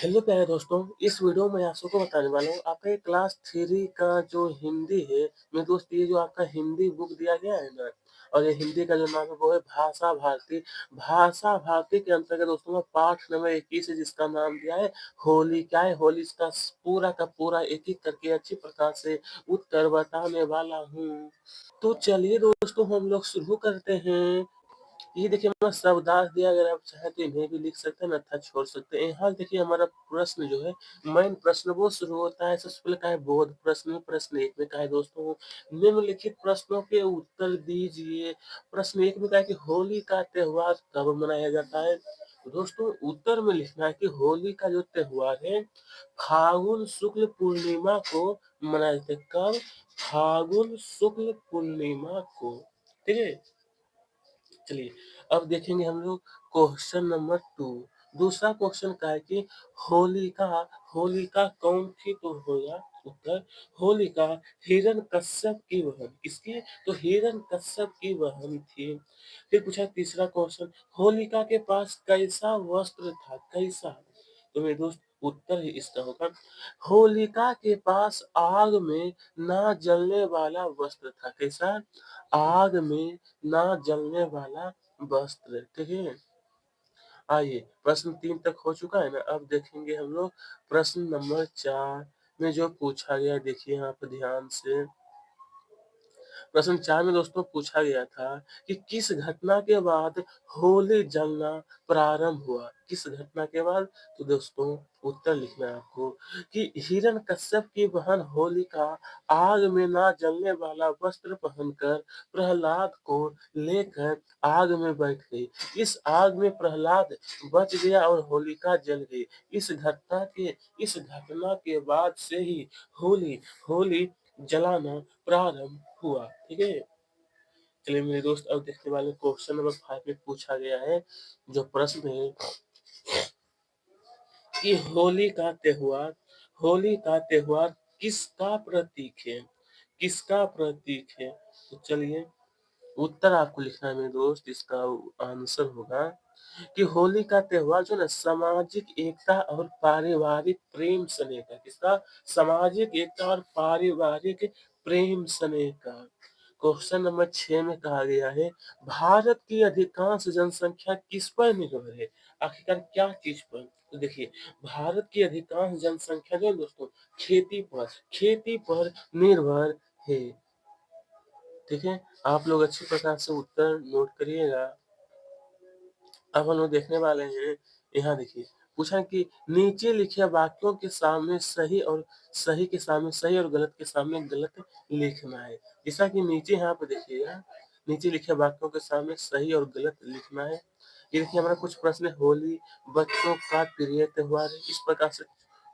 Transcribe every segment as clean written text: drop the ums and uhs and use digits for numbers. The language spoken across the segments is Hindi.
हेलो प्यारे दोस्तों, इस वीडियो में आप सबको बताने वाला हूँ आपका ये क्लास 3 का जो हिंदी है, मेरे दोस्त ये जो आपका हिंदी बुक दिया गया है ना, और ये हिंदी का जो नाम है वो है भाषा भारती। भाषा भारती के अंतर्गत दोस्तों मैं पाठ नंबर 21 है जिसका नाम दिया है होली। क्या है होली, इसका पूरा का पूरा एक-एक करके अच्छी प्रकार से उत्तर बताने वाला हूँ। तो चलिए दोस्तों हम लोग शुरू करते हैं। ये देखिए हमारा शब्दार्थ दिया, अगर आप चाहें तो इन्हें भी लिख सकते हैं अन्यथा छोड़ सकते हैं। यहाँ देखिए हमारा प्रश्न जो है मेन प्रश्न वो शुरू होता है। सबसे पहले का है बोध प्रश्न। प्रश्न एक में का है दोस्तों निम्नलिखित प्रश्नों के उत्तर दीजिए। प्रश्न एक में का है कि होली का त्योहार कब मनाया जाता है। तो दोस्तों उत्तर में लिखना है कि होली का जो त्योहार है फागुन शुक्ल पूर्णिमा को मनाया जाता है। कब? फागुन शुक्ल पूर्णिमा को। ठीक है। चलिए अब देखेंगे हम लोग क्वेश्चन नंबर 2। दूसरा क्वेश्चन का है कि होलिका होलिका कौन थी। तो होगा उत्तर होलिका हिरण्यकश्यप की बहन। किसकी? तो हिरण्यकश्यप की बहन थी। फिर पूछा तीसरा क्वेश्चन, होलिका के पास कैसा वस्त्र था। कैसा? तो मेरे दोस्त उत्तर ही इसका होगा होलिका के पास आग में ना जलने वाला वस्त्र था। कैसा? आग में ना जलने वाला वस्त्र। ठीक है। आइए प्रश्न 3 तक हो चुका है ना, अब देखेंगे हम लोग प्रश्न नंबर 4 में जो पूछा गया। देखिए यहाँ पर ध्यान से प्रश्न 4 में दोस्तों पूछा गया था कि किस घटना के बाद होली जलना प्रारंभ हुआ। किस घटना के बाद? तो दोस्तों उत्तर लिखना है आपको कि हिरण्यकश्यप की बहन होलिका आग में ना जलने वाला वस्त्र पहनकर प्रहलाद को लेकर आग में बैठ गई। इस आग में प्रहलाद बच गया और होलिका जल गई। इस घटना के बाद से ही होली होली जलाना प्रारंभ हुआ। ठीक है। चलिए मेरे दोस्त अब देखने वाले क्वेश्चन नंबर 5 में पूछा गया है जो प्रश्न है कि होली का त्योहार किसका प्रतीक है। किसका प्रतीक है? तो चलिए उत्तर आपको लिखना है मेरे दोस्त। इसका आंसर होगा कि होली का त्योहार जो है ना सामाजिक एकता और पारिवारिक प्रेम स्नेह का। किसका? सामाजिक एकता और पारिवारिक प्रेम स्नेह का। क्वेश्चन नंबर 6 में कहा गया है भारत की अधिकांश जनसंख्या किस पर निर्भर है। आखिरकार क्या चीज पर? तो देखिए भारत की अधिकांश जनसंख्या जो है दोस्तों खेती पर निर्भर है। ठीक है। आप लोग अच्छी प्रकार से उत्तर नोट करिएगा। अब हम लोग देखने वाले हैं। यहाँ देखिए पूछा कि नीचे लिखे वाक्यों के सामने सही और गलत के सामने गलत लिखना है। जैसा कि नीचे यहाँ पे देखिएगा नीचे लिखे वाक्यों के सामने सही और गलत लिखना है। ये देखिए हमारा कुछ प्रश्न है, होली बच्चों का प्रिय त्योहार है। इस प्रकार से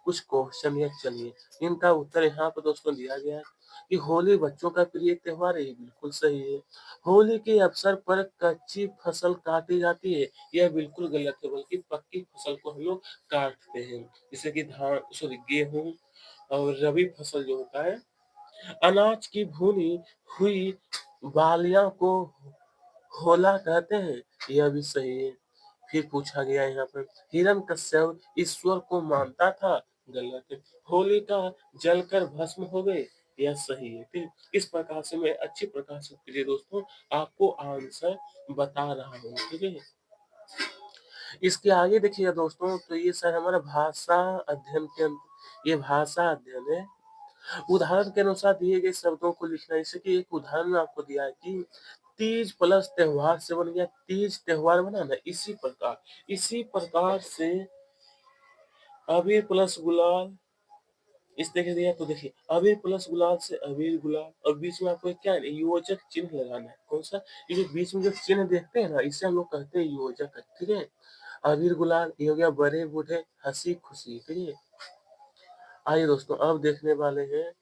कुछ क्वेश्चन है। चलिए इनका उत्तर यहाँ पर दोस्तों दिया गया है कि होली बच्चों का प्रिय त्योहार है। ये बिल्कुल सही है। होली के अवसर पर कच्ची फसल काटी जाती है। यह बिल्कुल गलत है, बल्कि पक्की फसल को हम लोग काटते हैं। जैसे कि गेहूं और रबी फसल जो होता है। अनाज की भुनी हुई बालियां को होला कहते हैं। यह भी सही है। फिर पूछा गया यहाँ पर हिरण्यकश्यप ईश्वर को मानता था। गलत है। होलिका जलकर भस्म हो गए। यह सही है। फिर इस प्रकार से मैं अच्छी प्रकार से प्रिय दोस्तों आपको आंसर बता रहा हूँ। ठीक है। इसके आगे देखिएगा दोस्तों, तो ये सर हमारा भाषा अध्ययन ये भाषा अध्ययन है। उदाहरण के अनुसार दिए गए शब्दों को लिखना है। जैसे कि एक उदाहरण में आपको दिया है कि तीज प्लस त्योहार से बन गया तीज त्योहार बना ना। इसी प्रकार से अबीर प्लस गुलाल इस तरह दिया। तो देखिए अबीर प्लस गुलाल से अबीर गुलाल, और बीच में आपको क्या है योजक चिन्ह लगाना है। कौन सा? ये जो बीच में जो चिन्ह देखते हैं ना, इसे हम लोग कहते हैं योजक। ठीक है। अबीर गुलाल ये हो गया बड़े बूढ़े हंसी खुशी। ठीक है। आइए दोस्तों अब देखने वाले हैं।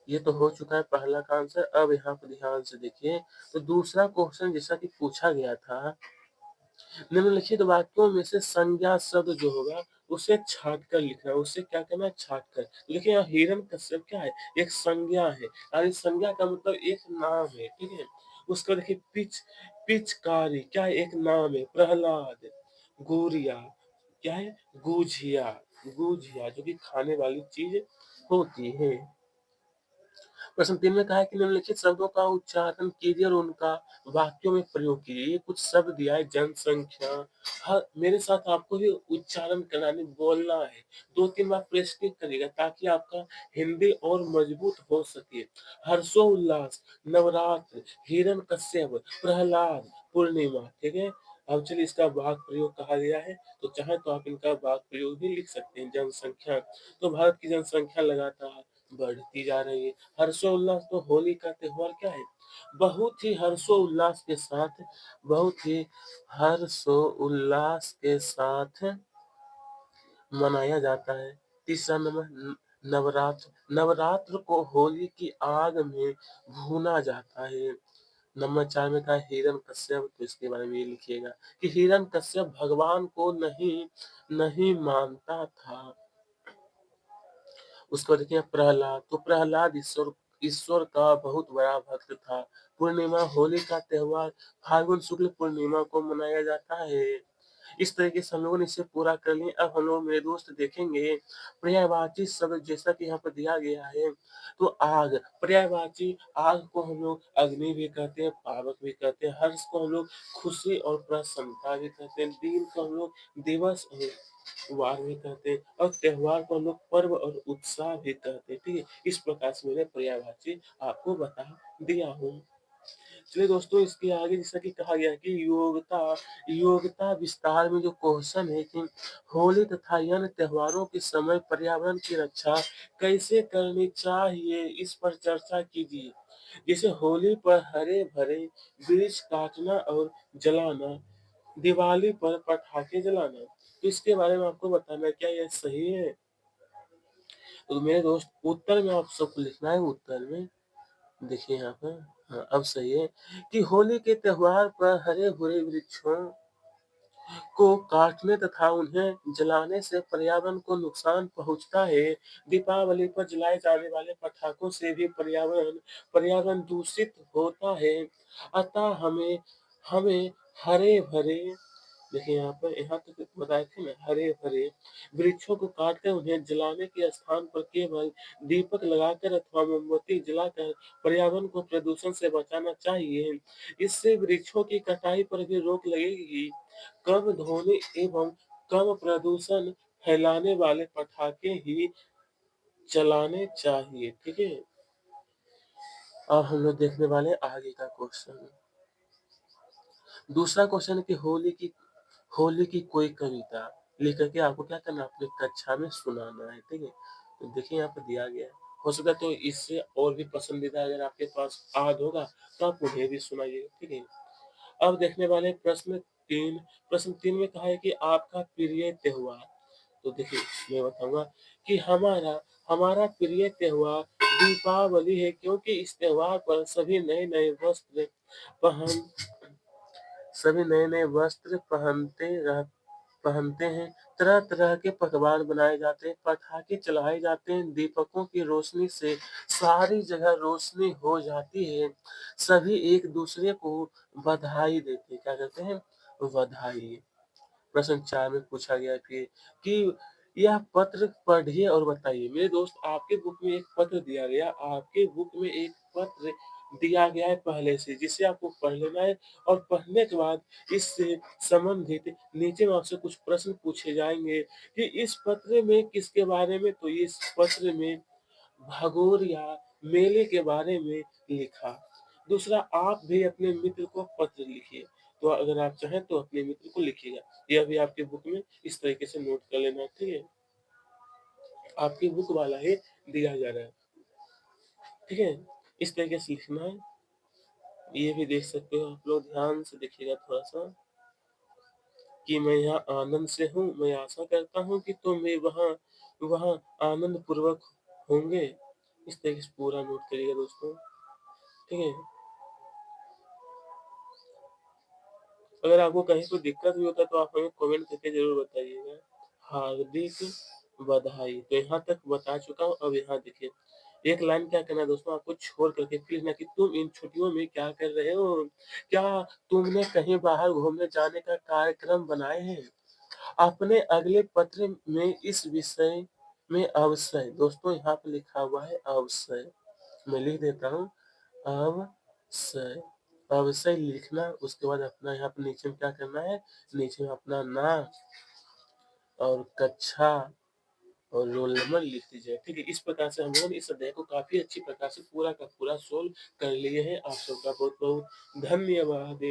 ये तो हो चुका है पहला का आंसर। अब यहाँ पर ध्यान से देखिए तो दूसरा क्वेश्चन जैसा कि पूछा गया था निम्नलिखित वाक्यों में से संज्ञा शब्द जो होगा उसे छांट कर लिखना है। उसे क्या करना है? छांट कर। तो देखिए यहाँ हिरण्यकश्यप क्या है? एक संज्ञा है, और इस संज्ञा का मतलब एक नाम है। ठीक है। उसका देखिए पिचकारी क्या है? एक नाम है। प्रहलाद, गोरिया क्या है? गुझिया। गुझिया जो कि खाने वाली चीज़ होती है। प्रश्न 3 में कहा है कि निम्नलिखित शब्दों का उच्चारण कीजिए और उनका वाक्यों में प्रयोग कीजिए। ये कुछ शब्द दिया है जनसंख्या, हर मेरे साथ आपको भी उच्चारण कराने बोलना है। 2-3 बार प्रेस क्लिक करिएगा ताकि आपका हिंदी और मजबूत हो सके। हर्षोल्लास, नवरात्र, हिरण्यकश्यप, प्रहलाद, पूर्णिमा, ठीक है? अब चलिए इसका वाक्य प्रयोग कहा गया है, तो चाहे तो आप इनका वाक्य प्रयोग भी लिख सकते हैं। जनसंख्या, तो भारत की जनसंख्या लगातार बढ़ती जा रही है। हर्षोल्लास, तो होली का त्योहार क्या है? बहुत ही हर्षोल्लास के साथ बहुत ही हर्षोल्लास के साथ मनाया जाता है। तीसरा नंबर नवरात्र, नवरात्र को होली की आग में भूना जाता है। नंबर 4 में कहा है हिरण्यकश्यप, तो इसके बारे में ये लिखिएगा कि हिरण्यकश्यप भगवान को नहीं नहीं मानता था। उसके बाद देखिए प्रहलाद, तो प्रहलाद ईश्वर ईश्वर का बहुत बड़ा भक्त था। पूर्णिमा, होली का त्योहार फाल्गुन शुक्ल पूर्णिमा को मनाया जाता है। इस तरीके से हम लोगों ने इसे पूरा कर लिया। अब हम लोग मेरे दोस्त देखेंगे पर्यायवाची शब्द, जैसा कि यहाँ पर दिया गया है। तो आग, पर्यायवाची आग को हम लोग अग्नि भी कहते हैं, पावक भी कहते हैं। हर्ष को हम लोग खुशी और प्रसन्नता भी कहते हैं। दिन को हम लोग दिवस और वार भी कहते हैं, और त्योहार को हम लोग पर्व और उत्साह भी कहते हैं। ठीक है, इस प्रकार से मैंने पर्यायवाची आपको बता दिया हूँ। चलिए दोस्तों, इसके आगे जैसा कि कहा गया है कि योग्यता योग्यता विस्तार में जो क्वेश्चन है कि होली तथा अन्य त्योहारों के समय पर्यावरण की रक्षा कैसे करनी चाहिए, इस पर चर्चा कीजिए। जैसे होली पर हरे भरे वृक्ष काटना और जलाना, दिवाली पर पटाखे जलाना, तो इसके बारे में आपको बताना है, क्या यह सही है? तो मेरे दोस्त उत्तर में आप सबको लिखना है, उत्तर में देखिए यहाँ पर। हाँ, अब सही है कि होली के त्योहार पर हरे भरे वृक्षों को काटने तथा उन्हें जलाने से पर्यावरण को नुकसान पहुंचता है। दीपावली पर जलाए जाने वाले पटाखों से भी पर्यावरण दूषित होता है। अतः हमें हमें हरे भरे, देखिए यहाँ तक बताए थे ना, हरे भरे वृक्षों को काटकर उन्हें जलाने के स्थान पर केवल दीपक लगाकर अथवा मोमबत्ती जलाकर पर्यावरण को प्रदूषण से बचाना चाहिए। इससे वृक्षों की कटाई पर भी रोक लगेगी। कम ध्वनि एवं कम प्रदूषण फैलाने वाले पटाखे ही चलाने चाहिए। ठीक है, अब हम लोग देखने वाले हैं आगे का क्वेश्चन। दूसरा क्वेश्चन है कि होली की कोई कविता लेकर के आपको क्या करना है, अपनी कक्षा में सुनाना है। ठीक है, तो देखिए यहाँ पर दिया गया है। हो सका तो इससे और भी पसंदीदा अगर आपके पास आज होगा तो आप उन्हें भी सुनाइएगा। ठीक है, अब देखने वाले प्रश्न 3 में कहा है कि आपका प्रिय त्योहार। तो देखिए मैं बताऊंगा कि हमारा हमारा प्रिय त्योहार दीपावली है, क्योंकि इस त्योहार पर पहन सभी नए-नए वस्त्र पहनते हैं, तरह-तरह के पकवान बनाए जाते हैं, पटाखे चलाए जाते हैं, दीपकों की रोशनी से सारी जगह रोशनी हो जाती है। सभी एक-दूसरे को बधाई देते हैं। क्या कहते हैं? बधाई। प्रश्न 4 में पूछा गया है फिर कि यह पत्र पढ़िए और बताइए। मेरे दोस्त, आपके बुक में एक पत्र दिया गया, आपके बुक में एक पत्र दिया गया है पहले से, जिसे आपको पढ़ लेना है, और पढ़ने के बाद इससे संबंधित नीचे में आपसे कुछ प्रश्न पूछे जाएँगे कि इस पत्र में किसके बारे में, तो इस पत्र में भगोरिया मेले के बारे में लिखा। दूसरा, आप भी अपने मित्र को पत्र लिखिए। तो अगर आप चाहें तो अपने मित्र को लिखिएगा। यह भी आपकी बुक में इस तरीके से नोट कर लेना, ठीक है? आपकी बुक वाला ही दिया जा रहा है, ठीक है? इस तरीके से लिखना है। ये भी देख सकते हो आप लोग, ध्यान से देखिएगा थोड़ा-सा कि मैं यहाँ आनंद से हूँ। मैं आशा करता हूँ कि तुम भी वहाँ वहाँ आनंद पूर्वक होंगे। इस तरीके से पूरा नोट करिएगा दोस्तों, ठीक है? अगर आपको कहीं कोई दिक्कत भी होता है तो आप हमें कमेंट करके ज़रूर बताइएगा। हार्दिक बधाई, तो यहाँ तक बता चुका हूँ। अब यहाँ देखिए, एक लाइन क्या करना है दोस्तों, आपको छोड़ करके फिर लिखना कि तुम इन छुट्टियों में क्या कर रहे हो? क्या तुमने कहीं बाहर घूमने जाने का कार्यक्रम बनाए हैं? अपने अगले पत्र में इस विषय में अवश्य, दोस्तों यहाँ पे लिखा हुआ है अवश्य, मैं लिख देता हूँ अवश्य, अवश्य लिखना। उसके बाद अपना यहाँ पे नीचे में क्या करना है, नीचे में अपना नाम और कक्षा और रोल नंबर लिख दीजिए। ठीक है, इस प्रकार से हम लोग इस अध्याय को काफी अच्छी प्रकार से पूरा का पूरा सोल्व कर लिए हैं। आप सबका बहुत बहुत धन्यवाद।